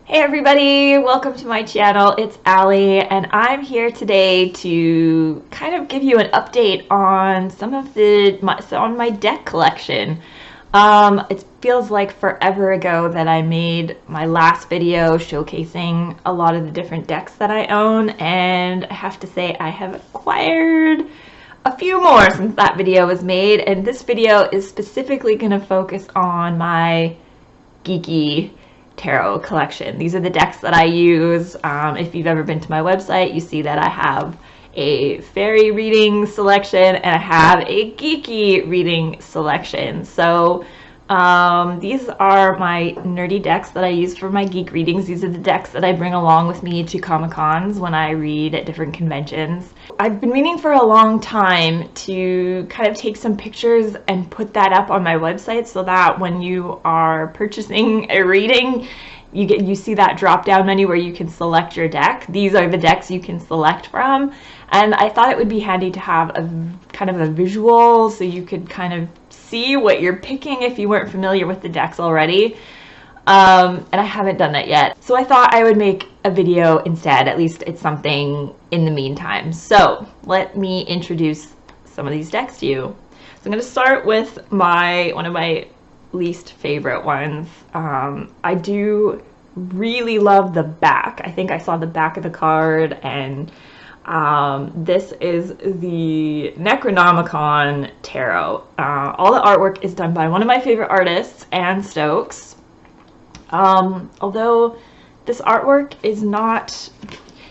Hey everybody, welcome to my channel. It's Allie and I'm here today to kind of give you an update on some of my deck collection. It feels like forever ago that I made my last video showcasing a lot of the different decks that I own, and I have to say I have acquired a few more since that video was made, and this video is specifically going to focus on my Geeky Tarot collection. These are the decks that I use. If you've ever been to my website, you see that I have a Faerie reading selection and I have a Geeky reading selection. So these are my nerdy decks that I use for my geek readings. These are the decks that I bring along with me to Comic-Cons when I read at different conventions. I've been meaning for a long time to kind of take some pictures and put that up on my website so that when you are purchasing a reading, you see that drop down menu where you can select your deck. These are the decks you can select from, and I thought it would be handy to have a kind of a visual so you could kind of see what you're picking if you weren't familiar with the decks already. And I haven't done that yet, so I thought I would make a video instead. At least it's something in the meantime. So let me introduce some of these decks to you. So I'm going to start with one of my least favorite ones. I do really love the back. I think I saw the back of the card, and this is the Necronomicon Tarot. All the artwork is done by one of my favorite artists, Anne Stokes. Although this artwork is not,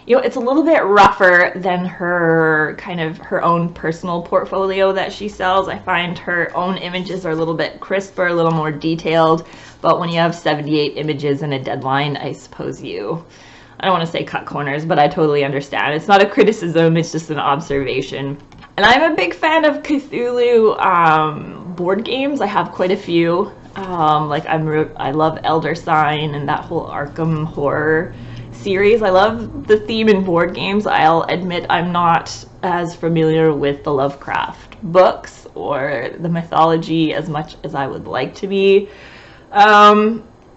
it's a little bit rougher than her own personal portfolio that she sells. I find her own images are a little bit crisper, a little more detailed, but when you have 78 images in a deadline, I suppose I don't want to say cut corners, but I totally understand. It's not a criticism, it's just an observation. And I'm a big fan of Cthulhu board games. I have quite a few. I love Elder Sign and that whole Arkham horror series. I love the theme in board games. I'll admit I'm not as familiar with the Lovecraft books or the mythology as much as I would like to be.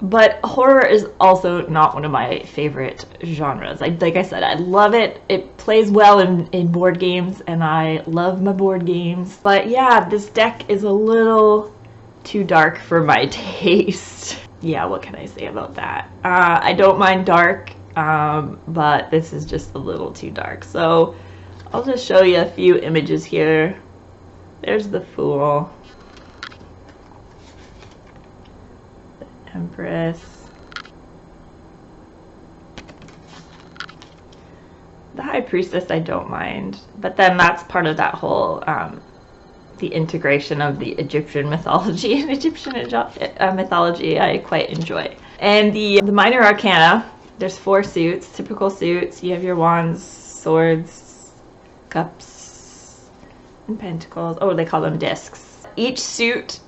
But horror is also not one of my favorite genres. Like I said, I love it. It plays well in board games, and I love my board games. But yeah, this deck is a little too dark for my taste. Yeah, what can I say about that? I don't mind dark, but this is just a little too dark. So I'll just show you a few images here. There's the Fool. Empress, the High Priestess I don't mind, but then that's part of that whole the integration of the Egyptian mythology and Egyptian mythology I quite enjoy. And the minor arcana, there's 4 suits, typical suits. You have your wands, swords, cups, and pentacles. Oh, they call them discs. Each suit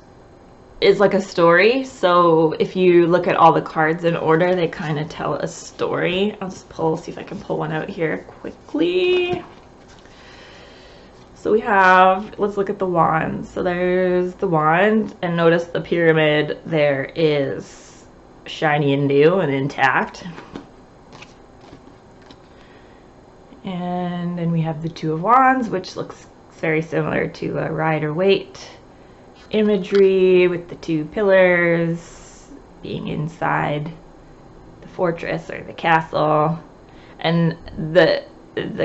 is like a story, so if you look at all the cards in order, they kind of tell a story. I'll just see if I can pull one out here quickly. So we have, let's look at the wands. So there's the wand, and notice the pyramid there is shiny and new and intact. And then we have the Two of Wands, which looks very similar to a Rider-Waite imagery with the 2 pillars being inside the fortress or the castle. And the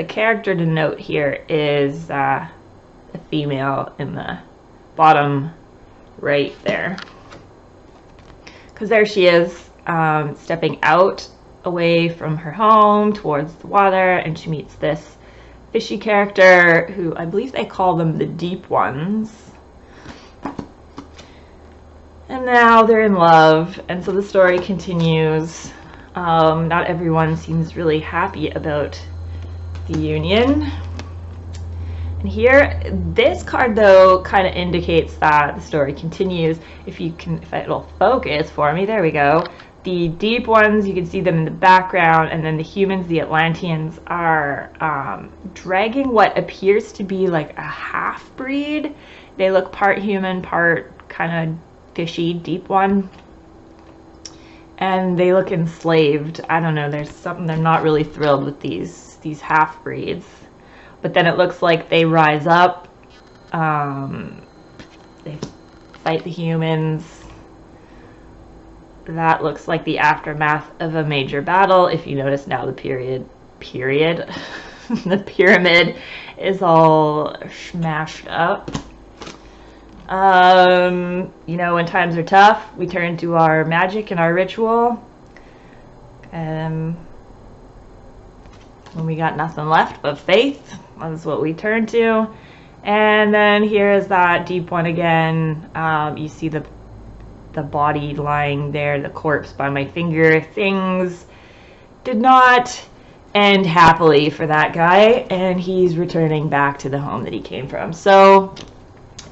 character to note here is a female in the bottom right there, because there she is, stepping out away from her home towards the water, and she meets this fishy character who I believe they call them the Deep Ones. And now they're in love, and so the story continues. Not everyone seems really happy about the union. And here, this card though kind of indicates that the story continues. If it'll focus for me, there we go. The Deep Ones, you can see them in the background, and then the humans, the Atlanteans, are dragging what appears to be like a half-breed. They look part human, part kind of fishy, deep one. and they look enslaved. I don't know, there's something, they're not really thrilled with these half-breeds. But then it looks like they rise up, they fight the humans. That looks like the aftermath of a major battle. If you notice now, the period the pyramid is all smashed up. You know, when times are tough, we turn to our magic and our ritual. When we got nothing left but faith, that's what we turn to. And then here is that deep one again. You see the body lying there, the corpse by my finger. Things did not end happily for that guy, and he's returning back to the home that he came from. So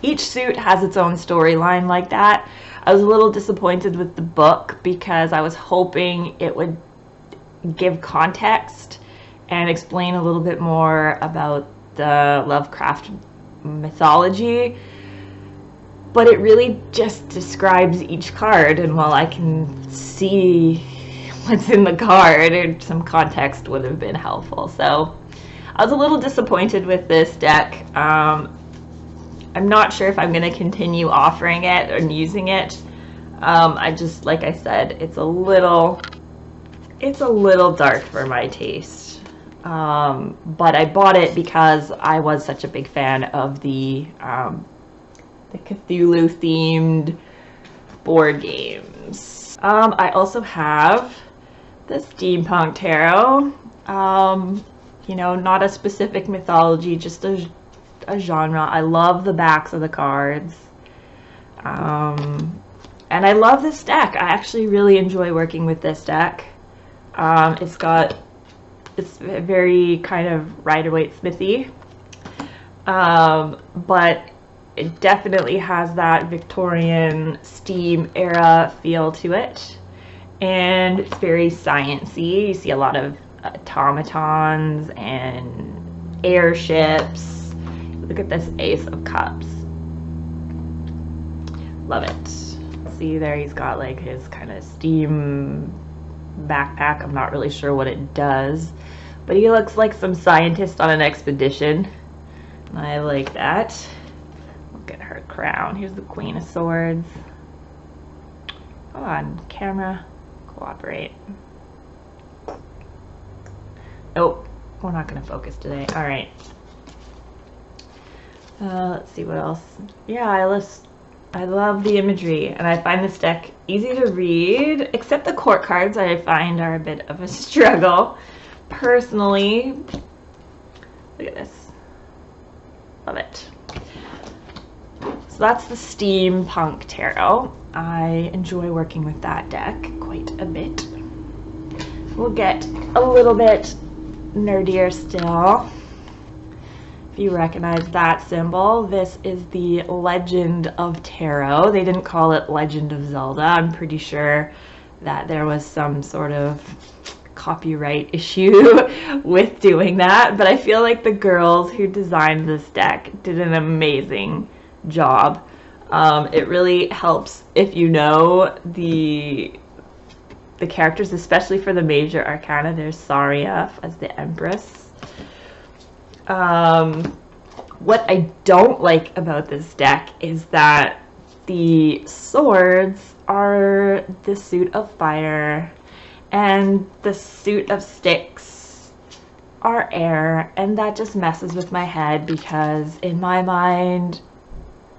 each suit has its own storyline like that. I was a little disappointed with the book because I was hoping it would give context and explain a little bit more about the Lovecraft mythology, but it really just describes each card, and while I can see what's in the card, some context would have been helpful. So I was a little disappointed with this deck. I'm not sure if I'm going to continue offering it and using it. I just, like I said, it's a little dark for my taste. But I bought it because I was such a big fan of the Cthulhu themed board games. I also have the Steampunk Tarot. You know, not a specific mythology, just a genre. I love the backs of the cards. And I love this deck. I actually really enjoy working with this deck. It's very kind of Rider-Waite-Smithy, but it definitely has that Victorian steam era feel to it, and it's very sciencey. You see a lot of automatons and airships. Look at this Ace of Cups. Love it. See there, he's got like his kind of steam backpack. I'm not really sure what it does, but he looks like some scientist on an expedition. I like that. Look at her crown. Here's the Queen of Swords. Come on, camera, cooperate. Nope, we're not going to focus today. All right. Let's see what else. Yeah, I love the imagery, and I find this deck easy to read, except the court cards I find are a bit of a struggle, personally. Look at this. Love it. So that's the Steampunk Tarot. I enjoy working with that deck quite a bit. We'll get a little bit nerdier still. You recognize that symbol. This is the Legend of Tarot. They didn't call it Legend of Zelda. I'm pretty sure that there was some sort of copyright issue with doing that, but I feel like the girls who designed this deck did an amazing job. It really helps if you know the characters, especially for the major arcana. There's Saria as the Empress. What I don't like about this deck is that the swords are the suit of fire and the suit of sticks are air, and that just messes with my head because in my mind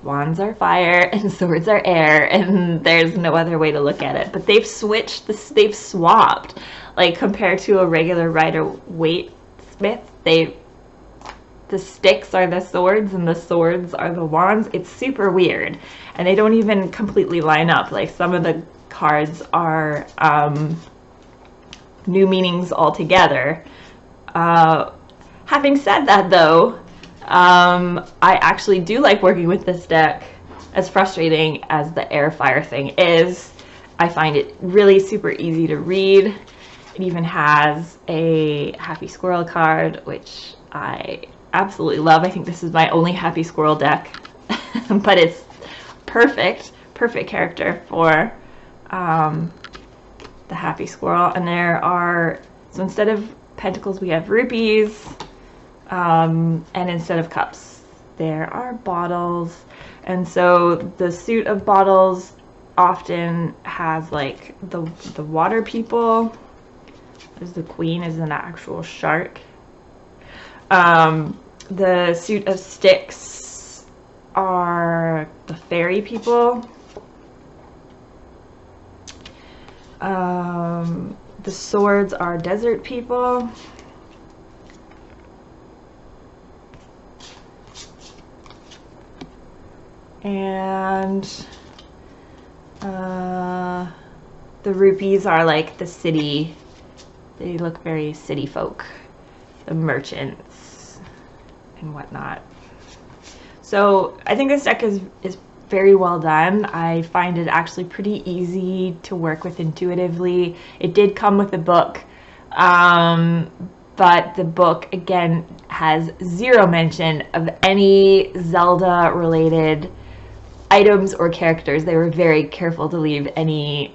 wands are fire and swords are air, and there's no other way to look at it. But they've switched this, they've swapped, like compared to a regular Rider-Waite-Smith, the sticks are the swords and the swords are the wands. It's super weird, and they don't even completely line up. Like some of the cards are new meanings altogether. Having said that though, I actually do like working with this deck. As frustrating as the air fire thing is, I find it really super easy to read. It even has a happy squirrel card, which I absolutely love. I think this is my only happy squirrel deck, but it's perfect character for the happy squirrel. And there are, so instead of pentacles we have rupees, and instead of cups there are bottles. And so the suit of bottles often has like the water people. There's the queen is an actual shark. The suit of sticks are the fairy people. The swords are desert people. And the rupees are like the city. They look very city folk, the merchants and whatnot. So I think this deck is very well done. I find it actually pretty easy to work with intuitively. It did come with a book, but the book again has zero mention of any Zelda related items or characters. They were very careful to leave any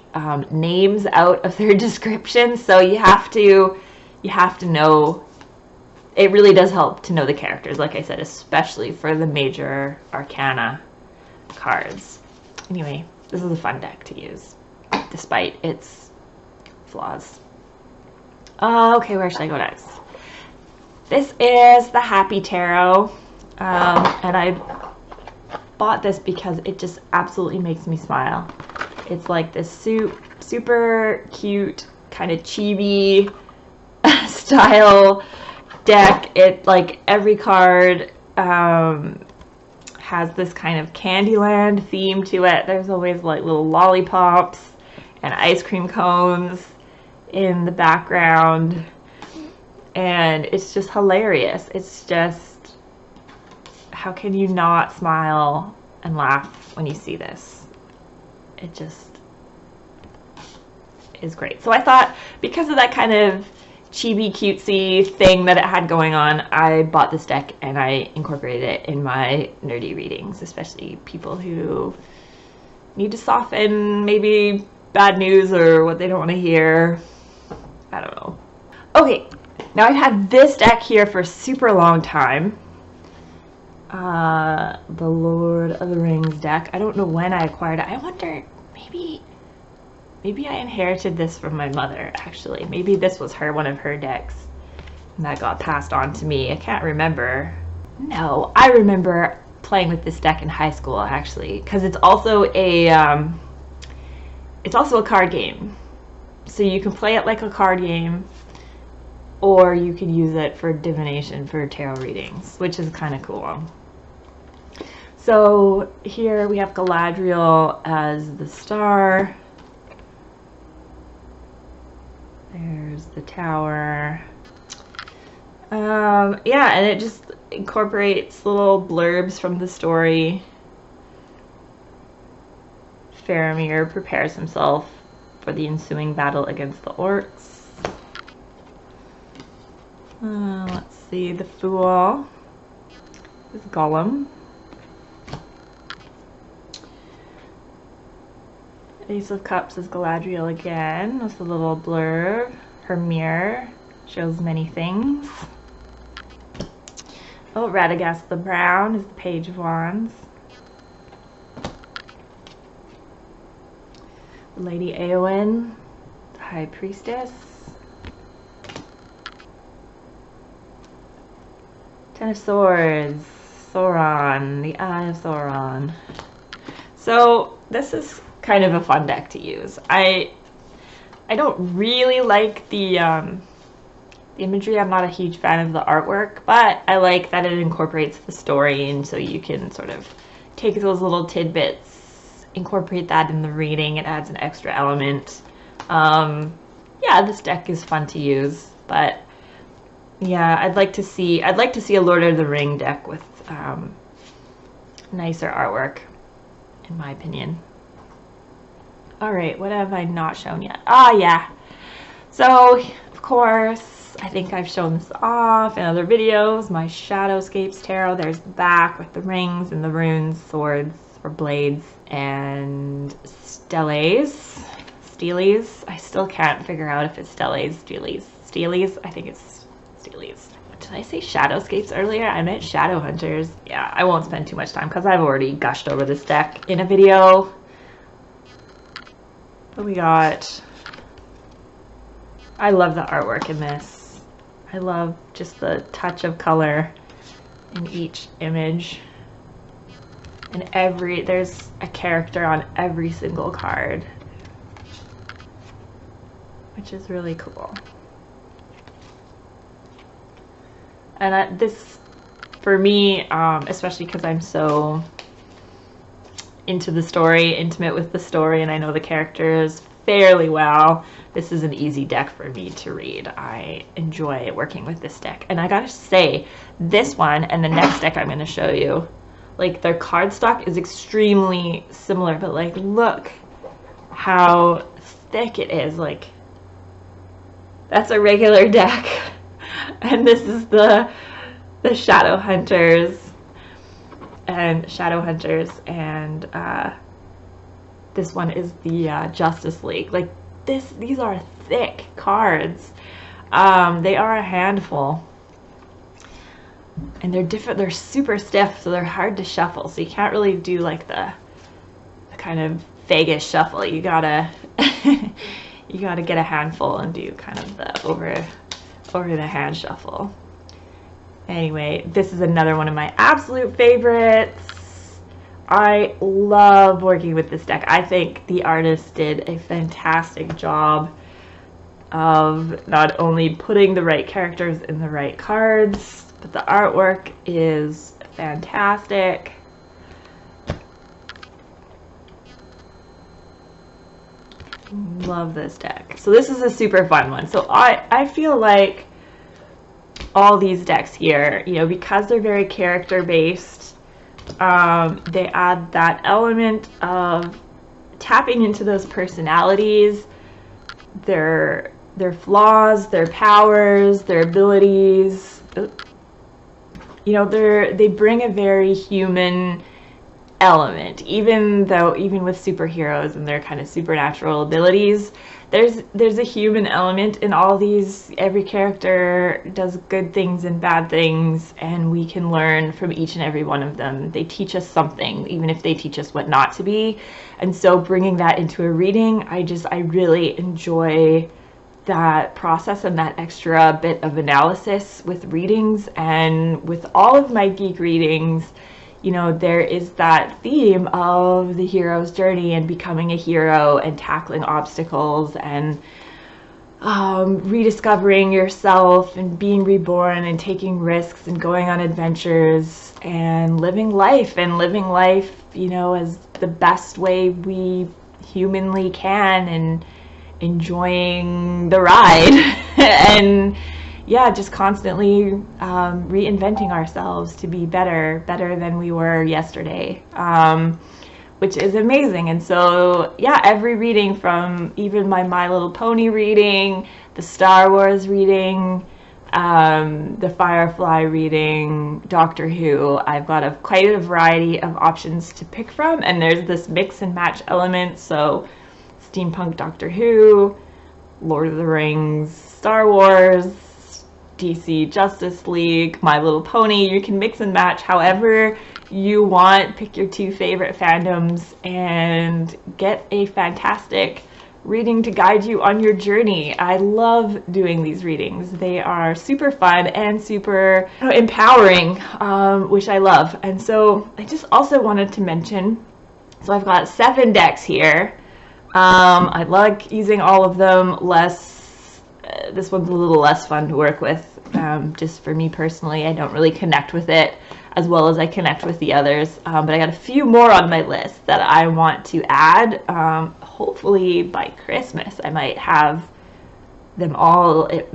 names out of their description, so you have to know. It really does help to know the characters, like I said, especially for the major arcana cards. Anyway, this is a fun deck to use despite its flaws. Okay, where should I go next? This is the Happy Tarot, and I bought this because it just absolutely makes me smile. It's like this super cute kind of chibi style deck. It like every card has this kind of Candyland theme to it. There's always like little lollipops and ice cream cones in the background, and it's just hilarious. It's just, how can you not smile and laugh when you see this? It just is great. So I thought, because of that kind of chibi cutesy thing that it had going on, I bought this deck and I incorporated it in my nerdy readings, especially people who need to soften maybe bad news or what they don't want to hear. I don't know. Okay, now I've had this deck here for a super long time. The Lord of the Rings deck. I don't know when I acquired it. I wonder, maybe I inherited this from my mother, actually. Maybe this was one of her decks and that got passed on to me. I can't remember. No, I remember playing with this deck in high school, actually, because it's also a card game. So you can play it like a card game, or you can use it for divination for tarot readings, which is kind of cool. So here we have Galadriel as the star. There's the tower. Yeah, and it just incorporates little blurbs from the story. Faramir prepares himself for the ensuing battle against the orcs. Let's see, the Fool is Gollum. Ace of Cups is Galadriel again, with a little blurb. Her mirror shows many things. Oh, Radagast the Brown is the Page of Wands. Lady Eowyn, the High Priestess. Ten of Swords, Sauron, the Eye of Sauron. So this is kind of a fun deck to use. I don't really like the imagery. I'm not a huge fan of the artwork, but I like that it incorporates the story, and so you can sort of take those little tidbits, incorporate that in the reading. It adds an extra element. Yeah, this deck is fun to use, but yeah, I'd like to see a Lord of the Ring deck with nicer artwork, in my opinion. All right, what have I not shown yet? Yeah. So, of course, I think I've shown this off in other videos. My Shadowscapes Tarot. There's the back with the rings and the runes, swords or blades, and steles. Steelies. I still can't figure out if it's Steelies. I think it's Steelies. Did I say Shadowscapes earlier? I meant Shadowhunters. Yeah, I won't spend too much time because I've already gushed over this deck in a video. What we got? I love the artwork in this. I love just the touch of color in each image. And there's a character on every single card, which is really cool. And this, for me, especially because I'm so into the story, intimate with the story, and I know the characters fairly well, this is an easy deck for me to read. I enjoy working with this deck. And I gotta say, this one and the next deck I'm gonna show you, like, their cardstock is extremely similar, but like, look how thick it is. Like, that's a regular deck, and this is the Shadowhunters and this one is the Justice League. Like, these are thick cards. They are a handful. And they're different, they're super stiff, so they're hard to shuffle. So you can't really do like the kind of Vegas shuffle. You gotta you gotta get a handful and do kind of the over the hand shuffle. Anyway, this is another one of my absolute favorites. I love working with this deck. I think the artist did a fantastic job of not only putting the right characters in the right cards, but the artwork is fantastic. Love this deck. So this is a super fun one. So I feel like all these decks here, you know, because they're very character based, they add that element of tapping into those personalities, their flaws, their powers, their abilities. You know, they bring a very human element, even with superheroes and their kind of supernatural abilities, there's a human element in all these. Every character does good things and bad things, and we can learn from each and every one of them. They teach us something, even if they teach us what not to be. And so bringing that into a reading, I really enjoy that process and that extra bit of analysis with readings. And with all of my geek readings, you know, there is that theme of the hero's journey and becoming a hero and tackling obstacles and rediscovering yourself and being reborn and taking risks and going on adventures and living life, you know, as the best way we humanly can, and enjoying the ride and yeah, just constantly reinventing ourselves to be better than we were yesterday, which is amazing. And so yeah, every reading, from even my Little Pony reading, the Star Wars reading, the Firefly reading, Doctor Who, I've got quite a variety of options to pick from, and there's this mix and match element. So Steampunk Doctor Who, Lord of the Rings, Star Wars, DC Justice League, My Little Pony. You can mix and match however you want, pick your two favorite fandoms, and get a fantastic reading to guide you on your journey. I love doing these readings. They are super fun and super empowering, which I love. And so I just also wanted to mention, so I've got 7 decks here. I like using all of them. This one's a little less fun to work with, just for me personally. I don't really connect with it as well as I connect with the others, but I got a few more on my list that I want to add. Hopefully by Christmas I might have them all, if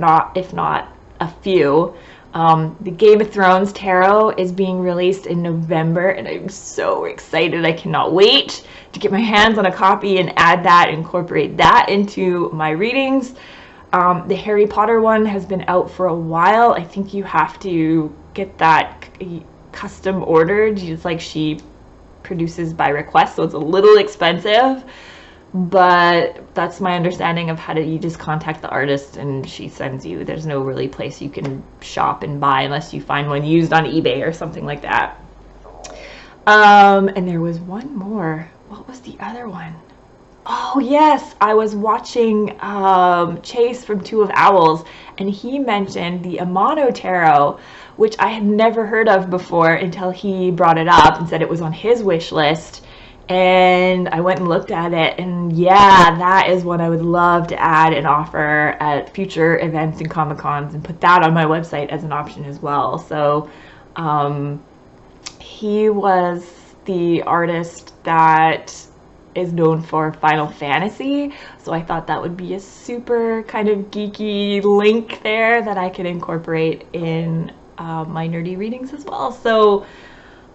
not a few. The Game of Thrones Tarot is being released in November, and I'm so excited. I cannot wait to get my hands on a copy and add that, incorporate that into my readings. The Harry Potter one has been out for a while. I think you have to get that custom ordered. It's like she produces by request, so it's a little expensive. but that's my understanding of how to, you just contact the artist and she sends you. There's no really place you can shop and buy unless you find one used on eBay or something like that. And there was one more. What was the other one? Oh yes, I was watching Chase from Two of Owls, and he mentioned the Amano Tarot, which I had never heard of before until he brought it up and said it was on his wish list. And I went and looked at it, and yeah, that is what I would love to add and offer at future events and Comic-Cons, and put that on my website as an option as well. So he was the artist that is known for Final Fantasy, so I thought that would be a super kind of geeky link there that I could incorporate in my nerdy readings as well. So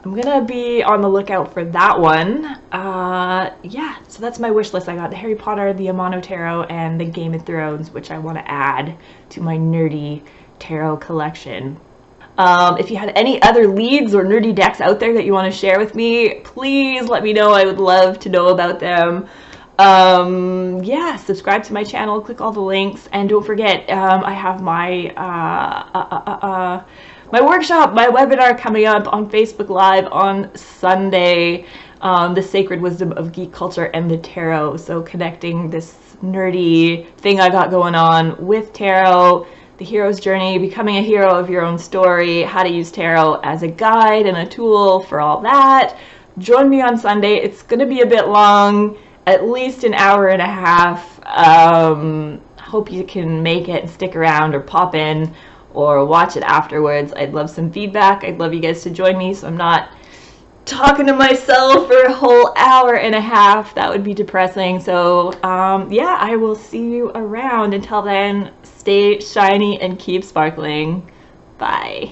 I'm gonna be on the lookout for that one. Yeah, so that's my wish list. I got the Harry Potter, the Amano Tarot, and the Game of Thrones, which I want to add to my nerdy tarot collection. If you had any other leads or nerdy decks out there that you want to share with me, please let me know. I would love to know about them. Yeah, subscribe to my channel, click all the links, and don't forget, I have my my workshop, my webinar coming up on Facebook Live on Sunday, The Sacred Wisdom of Geek Culture and the Tarot. So connecting this nerdy thing I got going on with tarot, the hero's journey, becoming a hero of your own story, how to use tarot as a guide and a tool for all that. Join me on Sunday. It's going to be a bit long, at least an hour and a half. Hope you can make it and stick around or pop in or watch it afterwards. I'd love some feedback. I'd love you guys to join me so I'm not talking to myself for a whole hour and a half. That would be depressing. So yeah, I will see you around. Until then, stay shiny and keep sparkling. Bye.